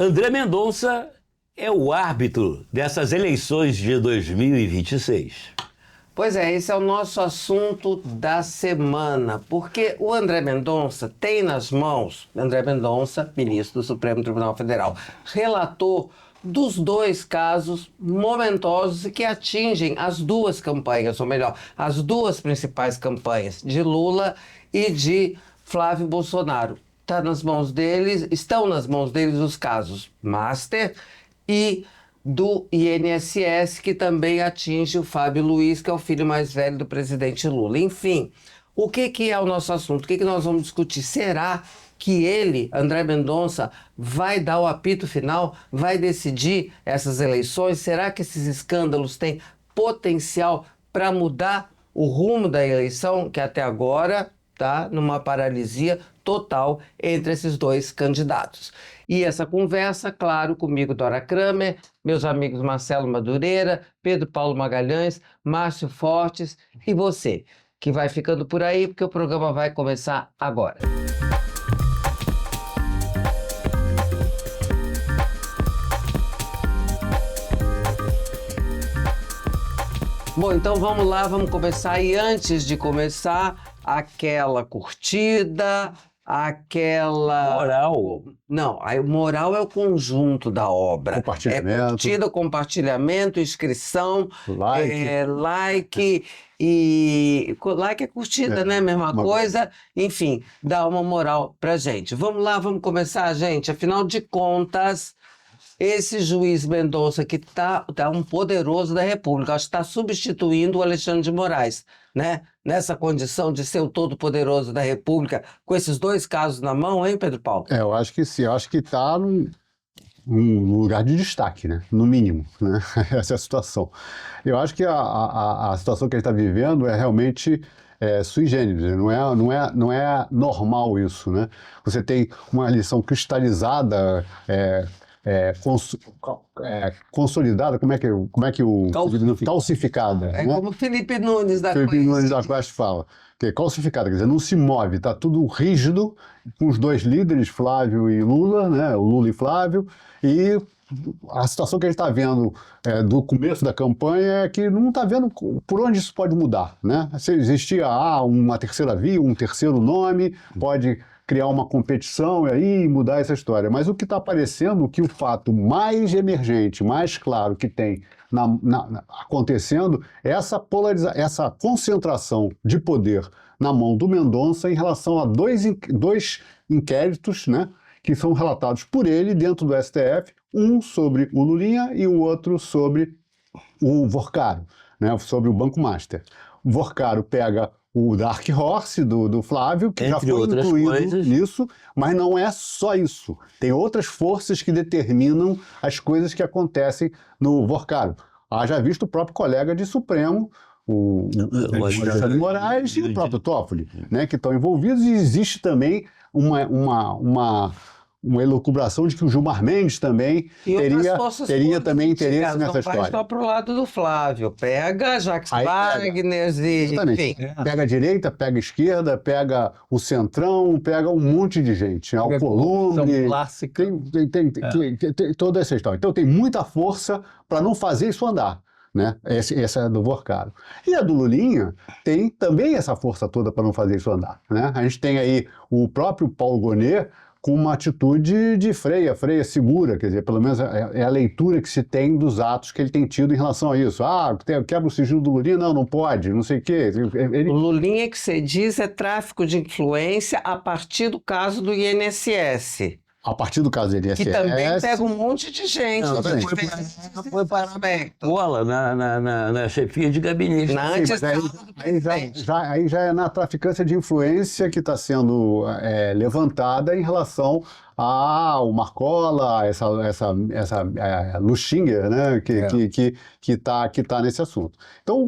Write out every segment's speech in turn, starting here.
André Mendonça é o árbitro dessas eleições de 2026. Pois é, esse é o nosso assunto da semana, porque o André Mendonça tem nas mãos, André Mendonça, ministro do Supremo Tribunal Federal, relator dos dois casos momentosos e que atingem as duas campanhas, ou melhor, as duas principais campanhas, de Lula e de Flávio Bolsonaro. Estão nas mãos deles os casos Master e do INSS, que também atinge o Fábio Luiz, que é o filho mais velho do presidente Lula. Enfim, o que é o nosso assunto? O que nós vamos discutir? Será que ele, André Mendonça, vai dar o apito final? Vai decidir essas eleições? Será que esses escândalos têm potencial para mudar o rumo da eleição, que até agora está numa paralisia total entre esses dois candidatos? E essa conversa, claro, comigo, Dora Kramer, meus amigos Marcelo Madureira, Pedro Paulo Magalhães, Márcio Fortes e você, que vai ficando por aí, porque o programa vai começar agora. Bom, então vamos lá, vamos começar. E antes de começar, aquela curtida, aquela... Moral. Não, aí o moral é o conjunto da obra. Compartilhamento. É curtida, compartilhamento, inscrição, Like. like e... Like é curtida, né? Mesma coisa. Enfim, dá uma moral pra gente. Vamos lá, vamos começar, gente. Afinal de contas, esse juiz Mendonça que tá um poderoso da República, acho que está substituindo o Alexandre de Moraes, né? Nessa condição de ser o todo-poderoso da República, com esses dois casos na mão, hein, Pedro Paulo? Eu acho que sim, eu acho que está num lugar de destaque, né? No mínimo, né? Essa é a situação. Eu acho que a situação que ele está vivendo é realmente sui generis, não é normal isso, né? Você tem uma eleição cristalizada, consolidada, como é que o calcificada, É né? como o Felipe Nunes da Felipe Quest. Nunes da Quest fala, que é calcificada, quer dizer, não se move, está tudo rígido, com os dois líderes, Flávio e Lula, né? O Lula e Flávio, e a situação que a gente está vendo do começo da campanha é que não está vendo por onde isso pode mudar, né? Se existia uma terceira via, um terceiro nome, pode criar uma competição e aí mudar essa história. Mas o que está aparecendo, que o fato mais emergente, mais claro que tem acontecendo, é essa concentração de poder na mão do Mendonça em relação a dois inquéritos, né, que são relatados por ele dentro do STF, um sobre o Lulinha e o outro sobre o Vorcaro, né, sobre o Banco Master. O Vorcaro pega o Dark Horse do Flávio, que já foi incluído nisso, mas não é só isso. Tem outras forças que determinam as coisas que acontecem no Vorcaro. Já visto o próprio colega de Supremo, o Alexandre de Moraes e o próprio Toffoli, né, que estão envolvidos, e existe também uma elucubração de que o Gilmar Mendes também teria também interesse nessa história. Vai só para o lado do Flávio, pega Jacques Wagner e... Enfim. Pega a direita, pega a esquerda, pega o centrão, pega um monte de gente. Alcolumbre, tem toda essa história. Então tem muita força para não fazer isso andar, né? Essa é do Vorcaro. E a do Lulinha tem também essa força toda para não fazer isso andar, né? A gente tem aí o próprio Paulo Gonet com uma atitude de freia segura, quer dizer, pelo menos é a leitura que se tem dos atos que ele tem tido em relação a isso. Quebra o sigilo do Lulinha? Não pode, não sei o quê. O Lulinha, que você diz, é tráfico de influência a partir do caso do INSS. A partir do caso do INSS... Que também pega um monte de gente. Não foi paramento. Bola na chefia de gabinete. Aí já é na traficância de influência que está sendo levantada em relação ao Marcola, essa Luxinger, né, que tá nesse assunto. Então,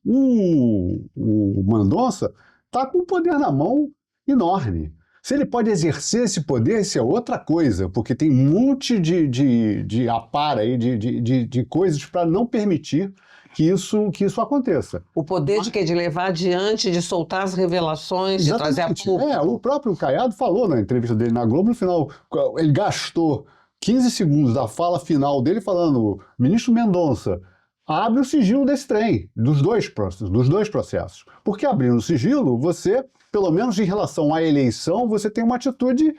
o Mendonça está com o poder na mão enorme. Se ele pode exercer esse poder, isso é outra coisa, porque tem um monte de apara aí, de coisas para não permitir que isso aconteça. O poder de quê? De levar adiante, de soltar as revelações, exatamente, de trazer a público. O próprio Caiado falou na entrevista dele na Globo, no final, ele gastou 15 segundos da fala final dele falando, ministro Mendonça, abre o sigilo desse trem, dos dois processos. Porque abrindo o sigilo, você, pelo menos em relação à eleição, você tem uma atitude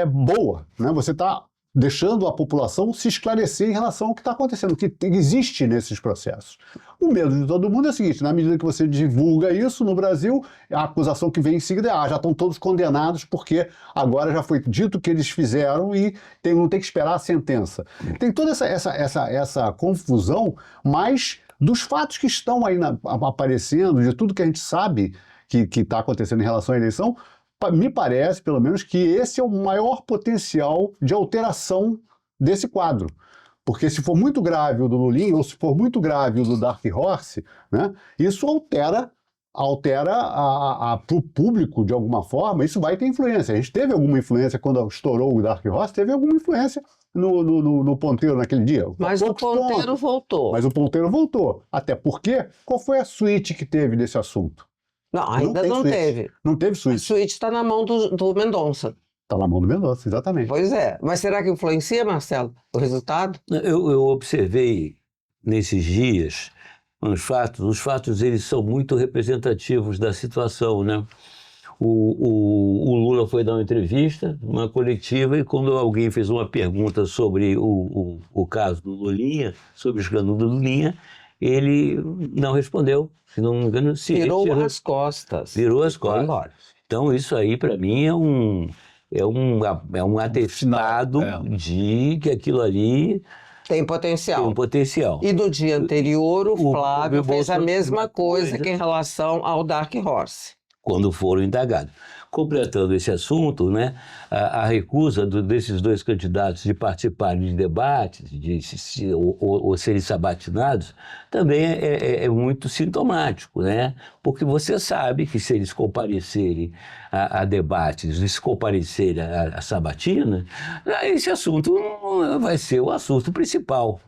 boa, né? Você está deixando a população se esclarecer em relação ao que está acontecendo, o que existe nesses processos. O medo de todo mundo é o seguinte, na medida que você divulga isso no Brasil, a acusação que vem em seguida é, já estão todos condenados porque agora já foi dito o que eles fizeram e não tem que esperar a sentença. Tem toda essa confusão, mas dos fatos que estão aí aparecendo, de tudo que a gente sabe que está acontecendo em relação à eleição, me parece, pelo menos, que esse é o maior potencial de alteração desse quadro. Porque se for muito grave o do Lulinha, ou se for muito grave o do Dark Horse, né, isso altera para o público de alguma forma, isso vai ter influência. A gente teve alguma influência quando estourou o Dark Horse, teve alguma influência no ponteiro naquele dia. Mas o ponteiro voltou. Mas o ponteiro voltou. Até porque, qual foi a suíte que teve desse assunto? Não, ainda não teve. Não teve A suíte. suíte está na mão do Mendonça. Está na mão do Mendonça, exatamente. Pois é. Mas será que influencia, Marcelo, o resultado? Eu observei nesses dias os fatos eles são muito representativos da situação, né? O Lula foi dar uma entrevista, uma coletiva, e quando alguém fez uma pergunta sobre o caso do Lulinha, sobre o escândalo do Lulinha, ele não respondeu, se não me engano, se Virou retirou. as costas. Virou as Foi costas. embora. Então, isso aí, para mim, é um atestado de que aquilo ali Tem potencial. tem um potencial. E no dia anterior, o O Flávio fez a Bolsonaro mesma coisa coisa. que em relação ao Dark Horse. Quando foram indagados. Completando esse assunto, né, a recusa desses dois candidatos de participarem de debates ou serem sabatinados também é muito sintomático, né? Porque você sabe que se eles comparecerem a debates, se comparecerem a sabatina, esse assunto vai ser o assunto principal.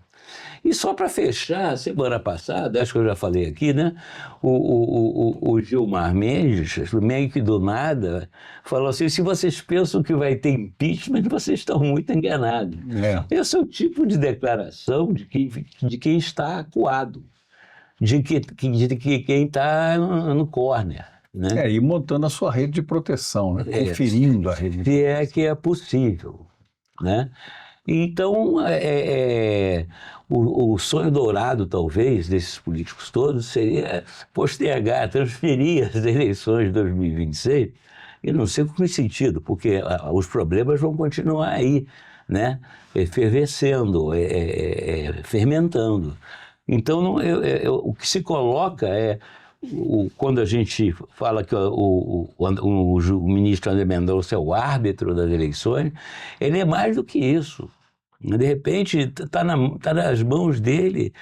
E só para fechar, semana passada, acho que eu já falei aqui, né? O Gilmar Mendes, meio que do nada, falou assim: se vocês pensam que vai ter impeachment, vocês estão muito enganados. Esse é o tipo de declaração de quem está acuado, de quem está no corner. Né? E montando a sua rede de proteção, né? Conferindo a rede de proteção. Se é que é possível, né? Então, o sonho dourado, talvez, desses políticos todos seria postergar, transferir as eleições de 2026, e não sei com que sentido, porque os problemas vão continuar aí, né? Efervescendo, fermentando. Então, o que se coloca quando a gente fala que o ministro André Mendonça é o árbitro das eleições, ele é mais do que isso. De repente, está nas mãos dele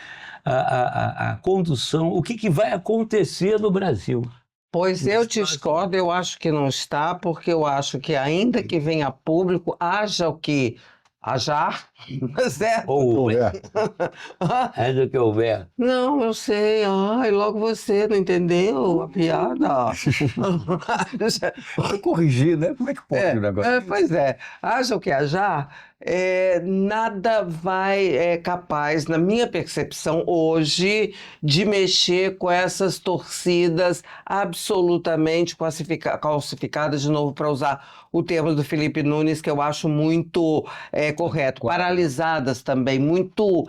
a condução, o que vai acontecer no Brasil. Pois eu discordo, eu acho que não está, porque eu acho que ainda que venha a público, haja o que hajar, certo? Ou haja o que houver. Não, eu sei. Ai, logo você não entendeu a piada. Vou corrigir, né? Como é que pode o negócio? Pois é. Haja o que hajar, nada vai capaz, na minha percepção hoje, de mexer com essas torcidas absolutamente calcificadas, de novo, para usar o termo do Felipe Nunes, que eu acho muito correto. Paralisadas também, muito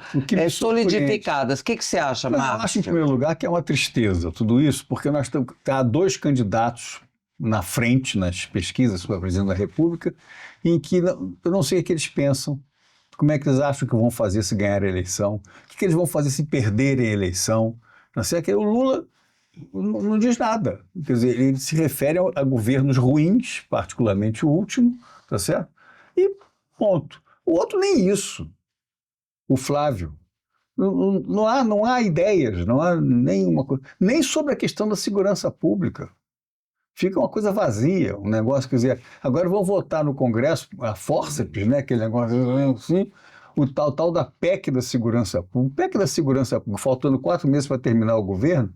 solidificadas. O que você acha, Marcos? Eu acho, em primeiro lugar, que é uma tristeza tudo isso, porque nós temos dois candidatos na frente nas pesquisas para presidente da República, em que eu não sei o que eles pensam, como é que eles acham que vão fazer se ganhar a eleição, o que eles vão fazer se perderem a eleição. Não sei, que o Lula não diz nada. Quer dizer, ele se refere a governos ruins, particularmente o último, tá certo? E ponto. O outro nem isso. O Flávio. Não há ideias, não há nenhuma coisa, nem sobre a questão da segurança pública. Fica uma coisa vazia, um negócio, quer dizer, agora vão votar no Congresso, a fórceps, né, aquele negócio assim, o tal da PEC da segurança pública. PEC da segurança pública, faltando 4 meses para terminar o governo,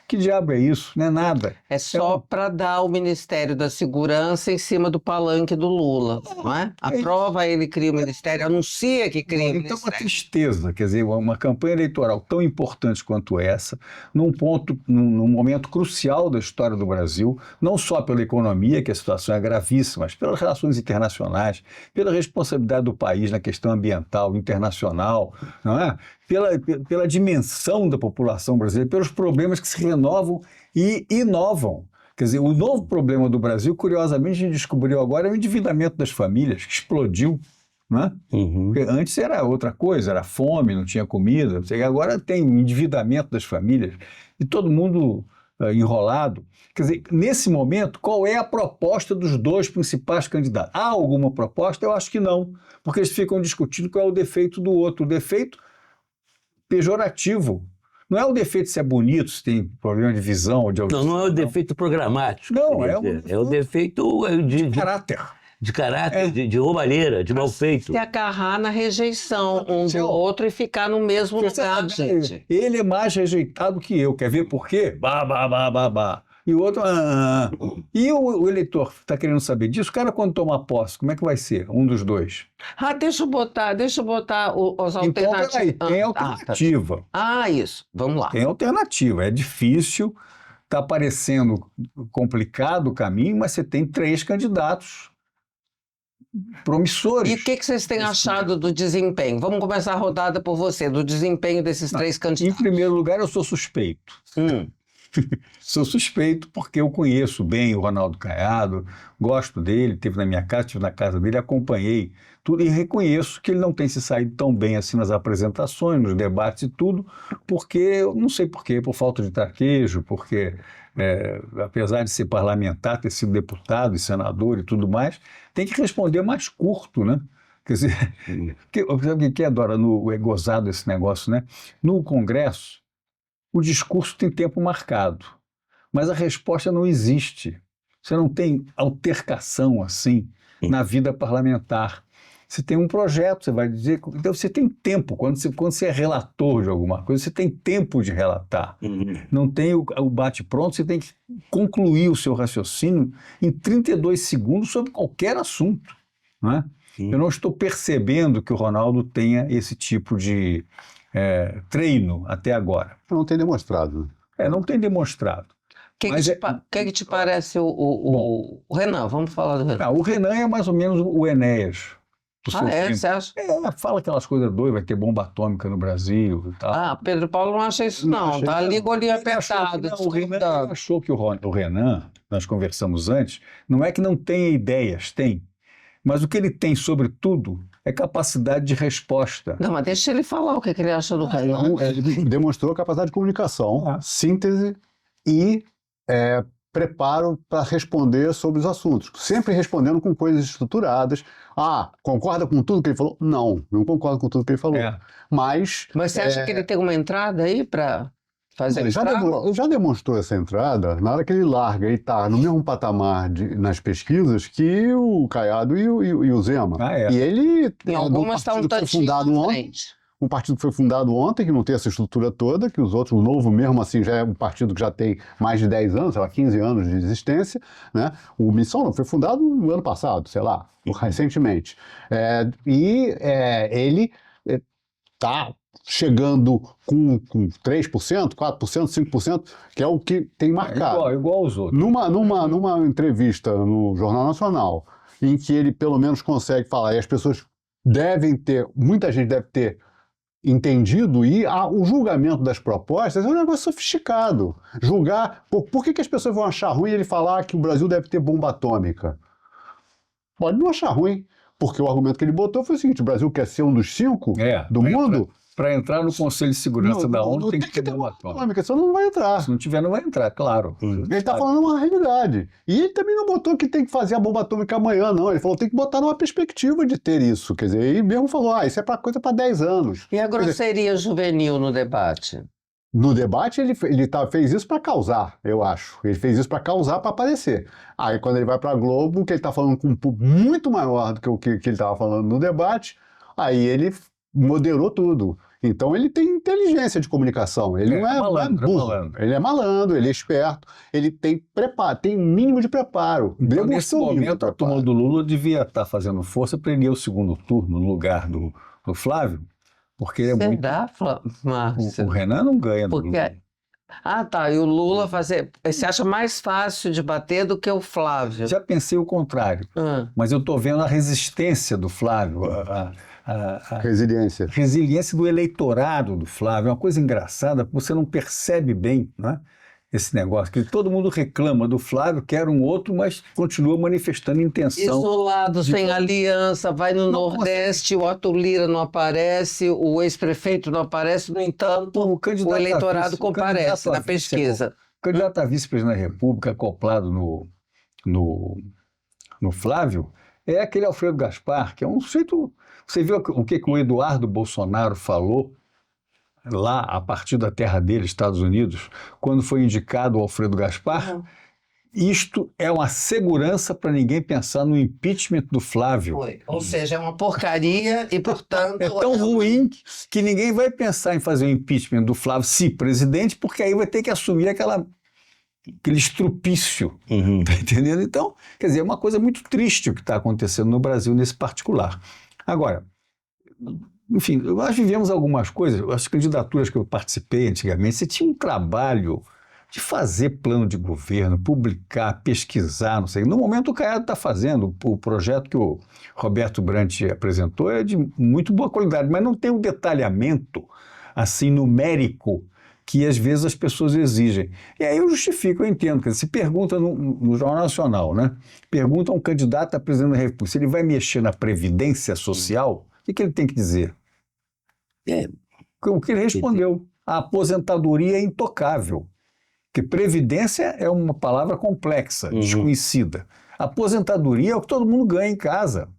Que diabo é isso? Não é nada. É só para dar o Ministério da Segurança em cima do palanque do Lula, não é? Aprova, ele cria o ministério, anuncia que cria o Então, uma ministério. tristeza, quer dizer, uma campanha eleitoral tão importante quanto essa, num momento crucial da história do Brasil, não só pela economia, que a situação é gravíssima, mas pelas relações internacionais, pela responsabilidade do país na questão ambiental, internacional, não é? Pela dimensão da população brasileira, pelos problemas que se renovam e inovam. Quer dizer, o novo problema do Brasil, curiosamente, a gente descobriu agora, é o endividamento das famílias, que explodiu. Né? Porque antes era outra coisa, era fome, não tinha comida. Agora tem o endividamento das famílias e todo mundo enrolado. Quer dizer, nesse momento, qual é a proposta dos dois principais candidatos? Há alguma proposta? Eu acho que não, porque eles ficam discutindo qual é o defeito do outro. O defeito pejorativo. Não é o defeito se é bonito, se tem problema de visão ou de audição. Não é o defeito programático. Não, é o defeito de caráter. De caráter, de roubalheira, de mal feito. Se agarrar na rejeição um do outro e ficar no mesmo lugar, gente. Ele é mais rejeitado que eu. Quer ver por quê? Bah, bah, bah, bah, bah. E o outro... E o eleitor está querendo saber disso? O cara, quando toma posse, como é que vai ser? Um dos dois. Deixa eu botar os Então, alternativos. peraí, tem alternativa. Isso. Vamos lá. Tem alternativa. É difícil, está parecendo complicado o caminho, mas você tem 3 candidatos promissores. E o que vocês têm achado do desempenho? Vamos começar a rodada por você, do desempenho desses 3 Em candidatos. primeiro lugar, eu sou suspeito. Sou suspeito porque eu conheço bem o Ronaldo Caiado, gosto dele, esteve na minha casa, estive na casa dele, acompanhei tudo e reconheço que ele não tem se saído tão bem assim nas apresentações, nos debates e tudo, porque, eu não sei por quê, por falta de traquejo, porque apesar de ser parlamentar, ter sido deputado e senador e tudo mais, tem que responder mais curto, né? Quer dizer, sabe o que é, Dora? É gozado esse negócio, né? No Congresso, o discurso tem tempo marcado, mas a resposta não existe. Você não tem altercação assim na vida parlamentar. Você tem um projeto, você vai dizer... Então você tem tempo, quando você é relator de alguma coisa, você tem tempo de relatar. Não tem o bate-pronto, você tem que concluir o seu raciocínio em 32 segundos sobre qualquer assunto. Não é? Eu não estou percebendo que o Ronaldo tenha esse tipo de treino até agora. Não tem demonstrado. Não tem demonstrado. O que te parece o Renan? Vamos falar do Renan. O Renan é mais ou menos o Enéas. Você acha? Fala aquelas coisas doidas, vai ter bomba atômica no Brasil e tal. Pedro Paulo não acha isso não, tá ali golinho apertado. O Renan achou que o Renan, nós conversamos antes, não é que não tenha ideias, tem. Mas o que ele tem, sobretudo, é capacidade de resposta. Não, mas deixa ele falar o que ele acha do Renan. Ele demonstrou capacidade de comunicação, síntese e preparo para responder sobre os assuntos. Sempre respondendo com coisas estruturadas. Concorda com tudo que ele falou? Não concordo com tudo que ele falou. Mas você acha que ele tem uma entrada aí para fazer ele já demonstrou essa entrada na hora que ele larga e está no mesmo patamar nas pesquisas que o Caiado e o Zema. E ele em algumas está um tantinho na frente. Um partido que foi fundado ontem, que não tem essa estrutura toda, que os outros, o Novo mesmo assim, já é um partido que já tem mais de 10 anos, sei lá, 15 anos de existência, né? O Missão não foi fundado no ano passado, sei lá, recentemente. Ele está chegando com 3%, 4%, 5%, que é o que tem marcado. Igual aos outros. Numa entrevista no Jornal Nacional, em que ele pelo menos consegue falar, e as pessoas muita gente deve ter entendido, e o julgamento das propostas é um negócio sofisticado. Julgar... Por que as pessoas vão achar ruim ele falar que o Brasil deve ter bomba atômica? Pode não achar ruim, porque o argumento que ele botou foi o seguinte: o Brasil quer ser um dos 5 do mundo... Para entrar no Conselho de Segurança da ONU tem que ter bomba atômica. Senão não vai entrar. Se não tiver, não vai entrar, claro. Ele está falando uma realidade. E ele também não botou que tem que fazer a bomba atômica amanhã, não. Ele falou que tem que botar numa perspectiva de ter isso. Quer dizer, ele mesmo falou, isso é coisa para 10 anos. E a grosseria juvenil no debate? No debate, ele fez isso para causar, eu acho. Ele fez isso para causar, para aparecer. Aí, quando ele vai para a Globo, que ele está falando com um público muito maior do que o que ele estava falando no debate, aí ele moderou tudo. Então ele tem inteligência de comunicação, ele não é malandro, burro, malandro. ele é malandro, ele é esperto, ele tem preparo, tem um mínimo de preparo. Então, nesse Demonstrou um mínimo de momento, a preparo. turma do Lula devia estar fazendo força para ele ir ao segundo turno no lugar do Flávio, porque ele é muito... Será, Márcio? O Renan não ganha do Porque... Lula. Ah, tá. E o Lula fazer. Você acha mais fácil de bater do que o Flávio? Já pensei o contrário, Ah. mas eu estou vendo a resistência do Flávio, a Resiliência. resiliência do eleitorado do Flávio. É uma coisa engraçada, porque você não percebe bem, né, esse negócio, que todo mundo reclama do Flávio, quer um outro, mas continua manifestando intenção. Isolado, de- sem aliança, vai no Não Nordeste, o Otto Lira não aparece, o ex-prefeito não aparece, no entanto, O candidato o a eleitorado vice- o comparece candidato a na vice- pesquisa. O candidato a vice-presidente da República, acoplado no Flávio, é aquele Alfredo Gaspar, que é um sujeito... Você viu o que o Eduardo Bolsonaro falou lá, a partir da terra dele, Estados Unidos, quando foi indicado o Alfredo Gaspar? Uhum. Isto é uma segurança para ninguém pensar no impeachment do Flávio. Foi. Ou seja, é uma porcaria e, portanto... É tão ruim que ninguém vai pensar em fazer o impeachment do Flávio, se presidente, porque aí vai ter que assumir aquele estrupício. Uhum. Tá entendendo? Então, quer dizer, é uma coisa muito triste o que está acontecendo no Brasil nesse particular. Agora, enfim, nós vivemos algumas coisas, as candidaturas que eu participei antigamente, você tinha um trabalho de fazer plano de governo, publicar, pesquisar, não sei. No momento o Caiado está fazendo, o projeto que o Roberto Brant apresentou é de muito boa qualidade, mas não tem um detalhamento assim numérico que às vezes as pessoas exigem. E aí eu justifico, eu entendo. Quer dizer, se pergunta no Jornal Nacional, né? Pergunta a um candidato a presidente da República se ele vai mexer na Previdência Social, o que ele tem que dizer? É, O que ele respondeu. A aposentadoria é intocável. Porque previdência é uma palavra complexa, desconhecida. Aposentadoria é o que todo mundo ganha em casa,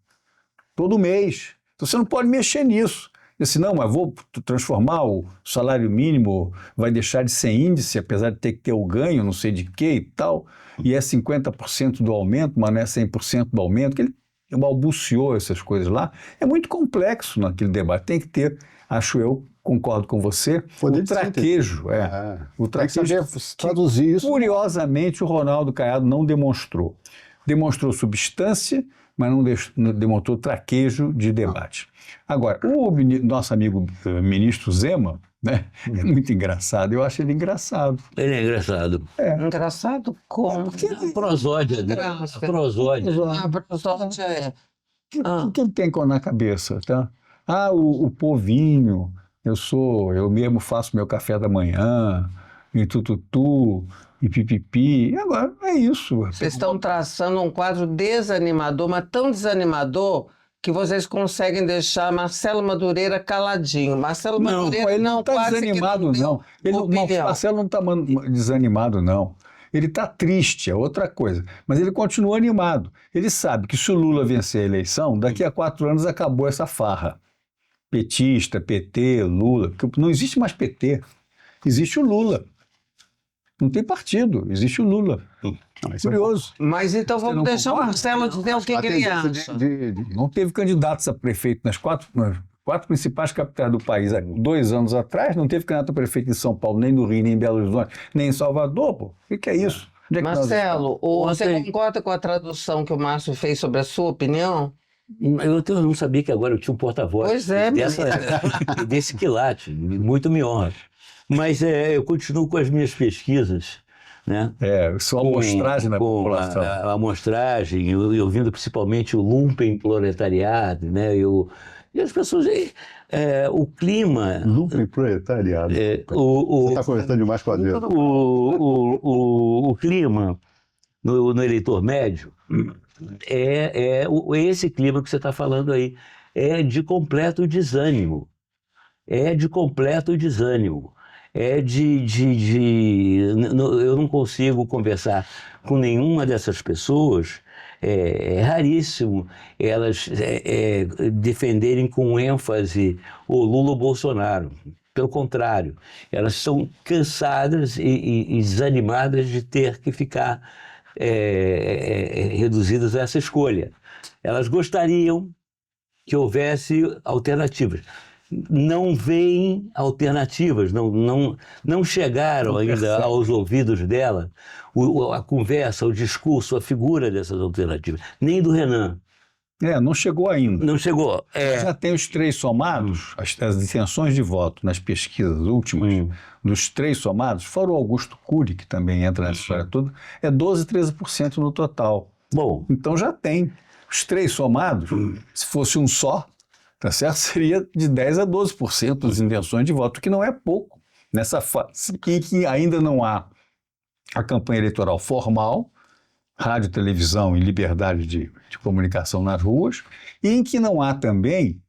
todo mês. Então você não pode mexer nisso. Disse, não, mas vou transformar o salário mínimo, vai deixar de ser índice, apesar de ter que ter o ganho, não sei de quê e tal, e é 50% do aumento, mas não é 100% do aumento, que ele balbuciou essas coisas lá. É muito complexo naquele debate, tem que ter, acho eu, concordo com você, Poder o de síntese. traquejo. O Tem que traquejo saber traduzir isso. curiosamente, o Ronaldo Caiado não demonstrou. Demonstrou substância, mas não demonstrou traquejo de debate. Agora, nosso amigo ministro Zema, né, é muito engraçado. Eu acho ele engraçado. ele é engraçado. Engraçado como? A prosódia, né? A prosódia. A prosódia é... O que ele tem na cabeça, tá? Ah, o povinho, eu mesmo faço meu café da manhã, e tututu, e pipipi. E agora é isso. Vocês estão traçando um quadro desanimador, mas tão desanimador que vocês conseguem deixar Marcelo Madureira caladinho. Marcelo Madureira ele não está quase que desanimado, deu não. O opinião. Marcelo não está desanimado, não. Ele está triste, é outra coisa. Mas ele continua animado. Ele sabe que se o Lula vencer a eleição, daqui a 4 anos acabou essa farra. Petista, PT, Lula. Porque não existe mais PT. Existe o Lula. Não tem partido, existe o Lula. Não, isso é Curioso. Mas então Você não vamos deixar o concorda? Marcelo dizer o que a ele tendência acha. Não teve candidatos a prefeito nas quatro principais capitais do país. Há 2 anos atrás, não teve candidato a prefeito em São Paulo, nem no Rio, nem em Belo Horizonte, nem em Salvador. Pô. O que é isso? Onde é que nós Marcelo, você Ontem- concorda com a tradução que o Márcio fez sobre a sua opinião? Eu não sabia que agora eu tinha um porta-voz Pois é, desse quilate. Muito me honra. Mas eu continuo com as minhas pesquisas, né? sua amostragem na com população. a amostragem, eu vendo principalmente o lumpen proletariado, né? E as pessoas... o clima... Lucro e proletariado. Você está conversando demais com a Deus. O clima no eleitor médio é esse clima que você está falando aí. É de completo desânimo. Eu não consigo conversar com nenhuma dessas pessoas. É raríssimo elas defenderem com ênfase o Lula ou Bolsonaro. Pelo contrário, elas são cansadas e desanimadas de ter que ficar reduzidas a essa escolha. Elas gostariam que houvesse alternativas. não veem alternativas, não chegaram ainda aos ouvidos dela a conversa, o discurso, a figura dessas alternativas. Nem do Renan. Não chegou ainda. Não chegou. Já tem os 3 somados, as intenções de voto nas pesquisas últimas, dos 3 somados, fora o Augusto Cury, que também entra nessa história toda, é 12, 13% no total. Bom, Então já tem. Os 3 somados, se fosse um só, tá certo? Seria de 10 a 12% das intenções de voto, que não é pouco. Nessa fase em que ainda não há a campanha eleitoral formal, rádio, televisão e liberdade de comunicação nas ruas, e em que não há também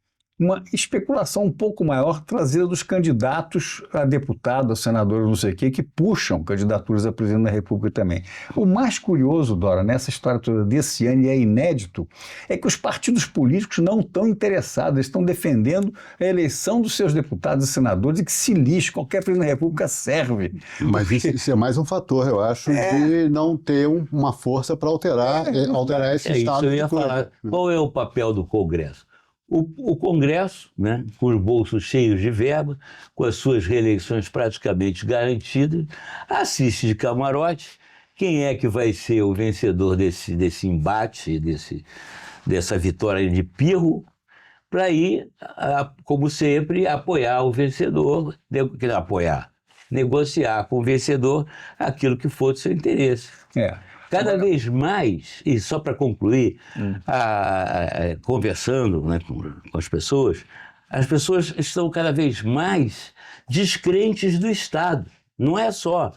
uma especulação um pouco maior trazida dos candidatos a deputado, a senador, não sei o quê, que puxam candidaturas a presidente da República também. O mais curioso, Dora, nessa história toda desse ano, e é inédito, é que os partidos políticos não estão interessados, eles estão defendendo a eleição dos seus deputados e senadores e que se lixe, qualquer presidente da República serve. Mas isso é mais um fator, eu acho, de não ter uma força para alterar esse isso estado eu de ia coisa. falar. Qual é o papel do Congresso? O Congresso, né, com os bolsos cheios de verba, com as suas reeleições praticamente garantidas, assiste de camarote quem é que vai ser o vencedor desse embate, dessa vitória de pirro, para ir, como sempre, apoiar o vencedor, negociar com o vencedor aquilo que for do seu interesse. Cada vez mais, e só para concluir, conversando, né, com as pessoas estão cada vez mais descrentes do Estado. Não é só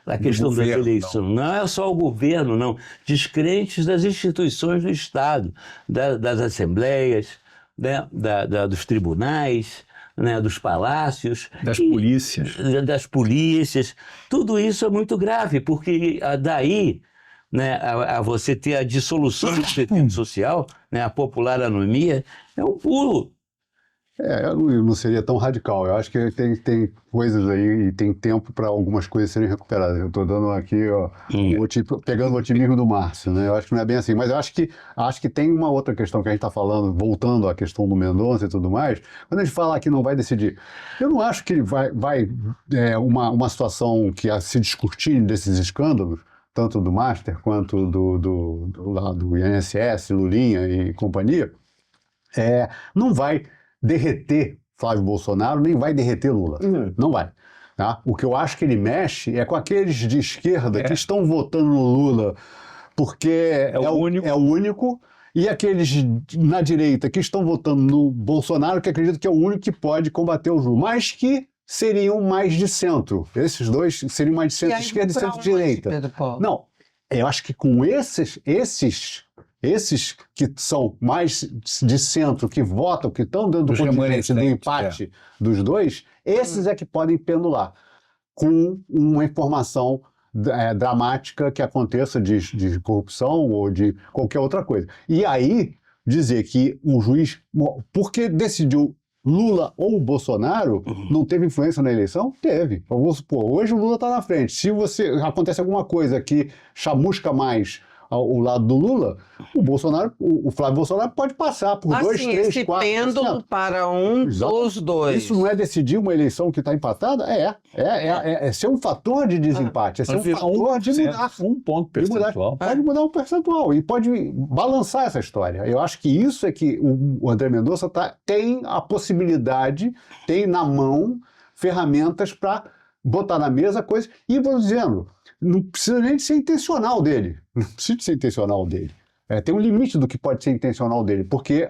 a questão da eleição, não é só o governo, não. Descrentes das instituições do Estado, das assembleias, né, dos tribunais, né, dos palácios. Das polícias. Tudo isso é muito grave, porque daí, né, a você ter a dissolução do tecido social, né, a popular anomia, é um pulo. Eu não seria tão radical. Eu acho que tem coisas aí e tem tempo para algumas coisas serem recuperadas. Eu estou dando aqui, pegando o otimismo do Márcio, né? Eu acho que não é bem assim. Mas eu acho que tem uma outra questão que a gente está falando, voltando à questão do Mendonça e tudo mais. Quando a gente fala que não vai decidir, eu não acho que uma situação que se discutir desses escândalos, tanto do Master quanto do INSS, Lulinha e companhia, não vai derreter Flávio Bolsonaro, nem vai derreter Lula. Não vai. Tá? O que eu acho que ele mexe é com aqueles de esquerda que estão votando no Lula porque é o único, e aqueles na direita que estão votando no Bolsonaro que acreditam que é o único que pode combater o Lula, mas que seriam mais de centro. Esses dois seriam mais de centro-esquerda e centro-direita. Não, eu acho que com esses que são mais de centro, que votam, que estão dando o contingente do empate dos dois, esses é que podem pendular com uma informação dramática que aconteça de corrupção ou de qualquer outra coisa. E aí, dizer que o juiz, porque decidiu Lula ou Bolsonaro, não teve influência na eleição? Teve. Vamos supor, hoje o Lula está na frente. Se acontece alguma coisa que chamusca mais ao lado do Lula, o Flávio Bolsonaro pode passar por 2, 3, 4%. Esse pêndulo para dos dois. Isso não é decidir uma eleição que está empatada? É ser um fator de desempate, é ser um fator de mudar. Um ponto percentual. Pode mudar um percentual e pode balançar essa história. Eu acho que isso é que o André Mendonça tem a possibilidade, tem na mão ferramentas para botar na mesa coisas. E vou dizendo, não precisa nem de ser intencional dele. Não precisa de ser intencional dele. Tem um limite do que pode ser intencional dele, porque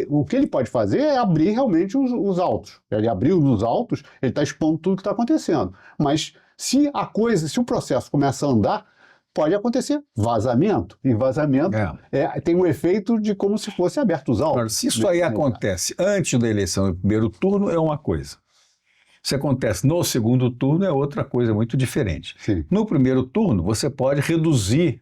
o que ele pode fazer é abrir realmente os autos. Ele abriu os autos, ele está expondo tudo o que está acontecendo. Mas se o processo começa a andar, pode acontecer vazamento. E vazamento tem um efeito de como se fosse aberto os autos. Agora, se isso aí acontece antes da eleição do primeiro turno, é uma coisa. Se acontece no segundo turno, é outra coisa muito diferente. Sim. No primeiro turno, você pode reduzir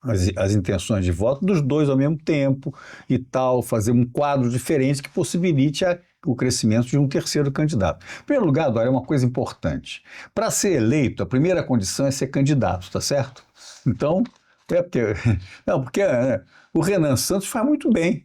as intenções de voto dos dois ao mesmo tempo e tal, fazer um quadro diferente que possibilite o crescimento de um terceiro candidato. Em primeiro lugar, Dória, é uma coisa importante. Para ser eleito, a primeira condição é ser candidato, tá certo? Então, porque o Renan Santos faz muito bem.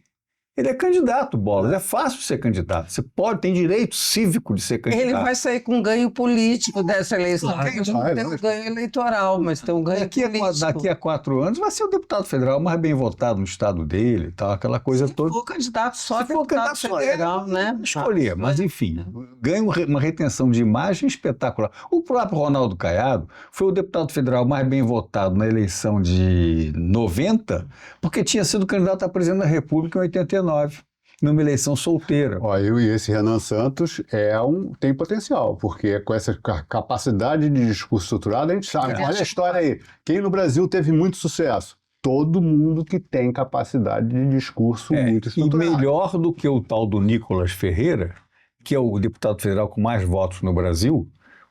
Ele é candidato, Bolas. É fácil ser candidato. Você tem direito cívico de ser candidato. Ele vai sair com ganho político dessa eleição. Claro, Ele não vai, tem um vai. ganho eleitoral, mas tem um ganho político. Daqui a 4 anos vai ser o deputado federal mais bem votado no estado dele, tal, aquela coisa toda. Se for candidato só Se for deputado candidato só federal, né? Escolher, mas enfim, ganha uma retenção de imagem espetacular. O próprio Ronaldo Caiado foi o deputado federal mais bem votado na eleição de 90, porque tinha sido candidato a presidente da República em 89, numa eleição solteira. Ó, e esse Renan Santos tem potencial, porque com essa capacidade de discurso estruturado, a gente sabe. Olha a história aí. Quem no Brasil teve muito sucesso? Todo mundo que tem capacidade de discurso muito E estruturado. melhor do que o tal do Nicolas Ferreira, que é o deputado federal com mais votos no Brasil,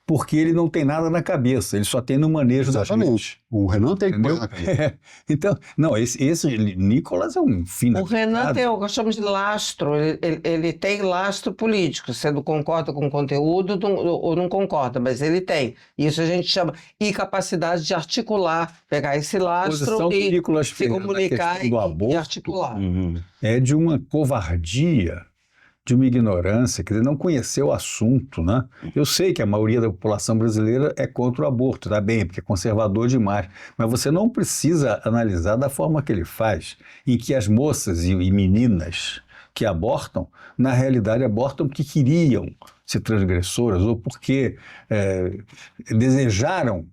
porque ele não tem nada na cabeça, ele só tem no manejo das redes. Exatamente. O Renan tem que pôr Entendeu? na cabeça. Então, não, esse Nicolas é um fino. O Renan tem o que chamamos de lastro, ele tem lastro político. Você não concorda com o conteúdo ou não concorda, mas ele tem. Isso a gente chama. E capacidade de articular, pegar esse lastro Posição do e Nicolas se Ferreira na comunicar questão do e aborto articular. é de uma covardia, de uma ignorância, quer dizer, não conhecer o assunto, né? Eu sei que a maioria da população brasileira é contra o aborto, tá bem, porque é conservador demais, mas você não precisa analisar da forma que ele faz, em que as moças e meninas que abortam, na realidade abortam porque queriam ser transgressoras ou porque desejaram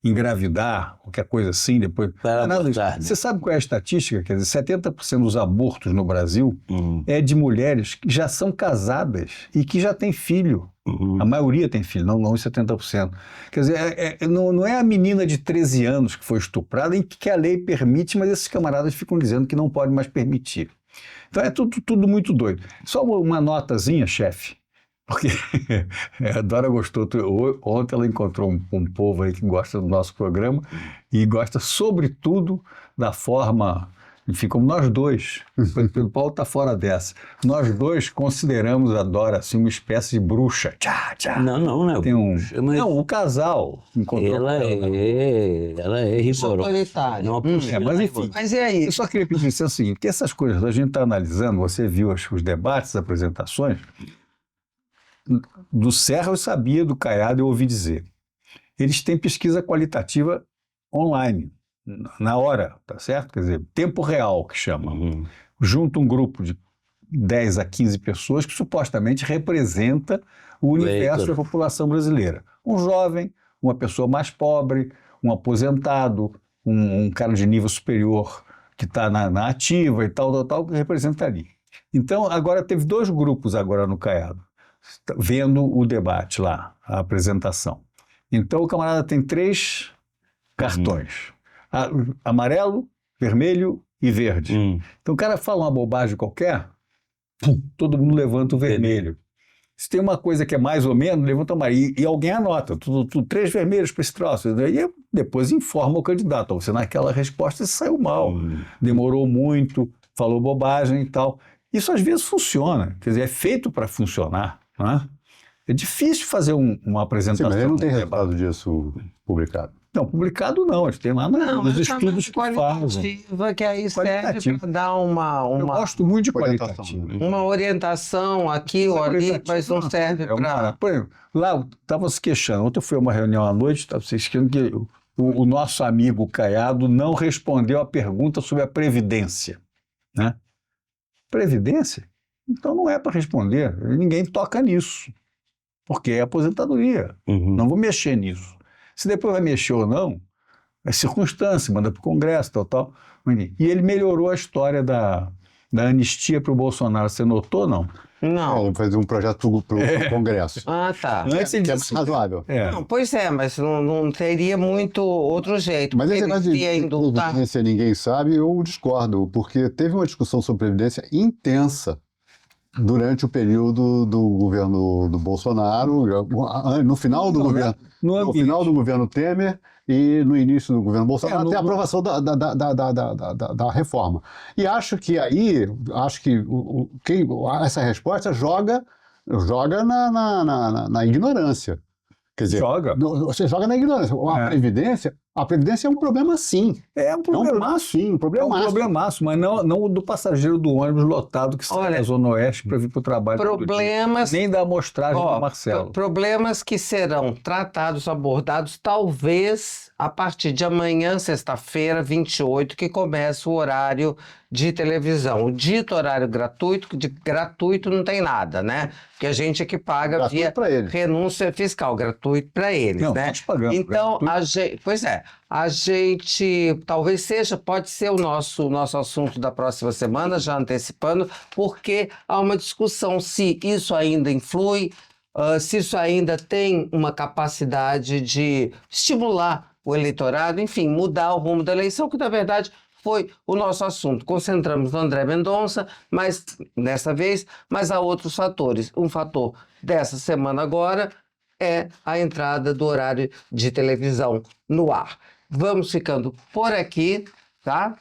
engravidar, qualquer coisa assim, depois... Para Nada disso. abortar, né? Você sabe qual é a estatística? Quer dizer, 70% dos abortos no Brasil é de mulheres que já são casadas e que já têm filho. A maioria tem filho, não os 70%. Quer dizer, não é a menina de 13 anos que foi estuprada em que a lei permite, mas esses camaradas ficam dizendo que não pode mais permitir. Então é tudo muito doido. Só uma notazinha, chefe. Porque a Dora gostou, ontem ela encontrou um povo aí que gosta do nosso programa e gosta sobretudo da forma, enfim, como nós dois, o Paulo está fora dessa, nós dois consideramos a Dora assim uma espécie de bruxa. Não. Tem Mas não, o casal encontrou ela é rigorosa. Autoritária. Não, mas enfim. Mas e aí? Eu só queria pedir licença o seguinte, que essas coisas a gente está analisando, você viu os debates, as apresentações, do Serra eu sabia, do Caiado eu ouvi dizer. Eles têm pesquisa qualitativa online, na hora, tá certo? Quer dizer, tempo real que chama. Junta um grupo de 10 a 15 pessoas que supostamente representa o universo da população brasileira. Um jovem, uma pessoa mais pobre, um aposentado, um cara de nível superior que está na ativa e tal, que representa ali. Então, agora teve 2 grupos agora no Caiado, vendo o debate lá, a apresentação. Então o camarada tem 3 cartões, amarelo, vermelho e verde. Então o cara fala uma bobagem qualquer, todo mundo levanta o vermelho. Se tem uma coisa que é mais ou menos, levanta o amarelo. E alguém anota, 3 vermelhos para esse troço. E depois informa o candidato. Você naquela resposta saiu mal, demorou muito, falou bobagem e tal. Isso às vezes funciona, quer dizer, é feito para funcionar. Né? É difícil fazer uma apresentação. Sim, mas ele não tem resultado disso publicado. Não, publicado não, a gente tem lá nos estudos que fazem. Que aí serve Qualitativo. para dar Eu gosto muito de qualitativo. uma orientação aqui ou ali, mas não serve para... Por exemplo, lá estava se queixando, ontem eu fui a uma reunião à noite, estava se queixando que o nosso amigo Caiado não respondeu a pergunta sobre a Previdência. Né? Previdência? Então não é para responder, ninguém toca nisso, porque é aposentadoria, não vou mexer nisso. Se depois vai mexer ou não, é circunstância, manda para o Congresso, tal. E ele melhorou a história da anistia para o Bolsonaro, você notou, não? Não. Ele fez um projeto para o Congresso. Ah, tá. Antes ele Que é disse mais razoável. Não, pois é, mas não teria muito outro jeito. Mas esse Ele negócio de ia indultar. Previdência ninguém sabe, eu discordo, porque teve uma discussão sobre Previdência intensa durante o período do governo do Bolsonaro, no final do governo Temer e no início do governo Bolsonaro, até a aprovação da reforma. E acho que essa resposta joga na ignorância. Quer dizer, você joga na ignorância. A Previdência, A Previdência é um problema, sim. É um É um problema. problema, sim. Um É um problema. problemaço, mas não o do passageiro do ônibus lotado que sai Olha, da Zona Oeste para vir para o trabalho. todo dia. problemas Nem da amostragem Ó, do Marcelo. problemas que serão tratados, abordados, talvez a partir de amanhã, sexta-feira, 28, que começa o horário de televisão. O dito horário gratuito, que de gratuito não tem nada, né? Porque a gente é que paga Gratuito via pra eles. renúncia fiscal, gratuito para eles, Não, né? nós pagamos. Então, gratuito. a gente, talvez seja, pode ser o nosso assunto da próxima semana, já antecipando, porque há uma discussão se isso ainda influi, se isso ainda tem uma capacidade de estimular o eleitorado, enfim, mudar o rumo da eleição, que na verdade foi o nosso assunto. Concentramos no André Mendonça, mas dessa vez, mas há outros fatores. Um fator dessa semana agora é a entrada do horário de televisão no ar. Vamos ficando por aqui, tá?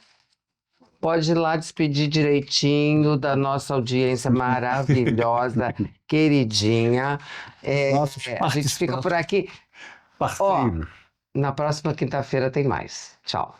Pode ir lá despedir direitinho da nossa audiência maravilhosa, queridinha. Nossos A gente fica por aqui. Parceiros. Na próxima quinta-feira tem mais. Tchau.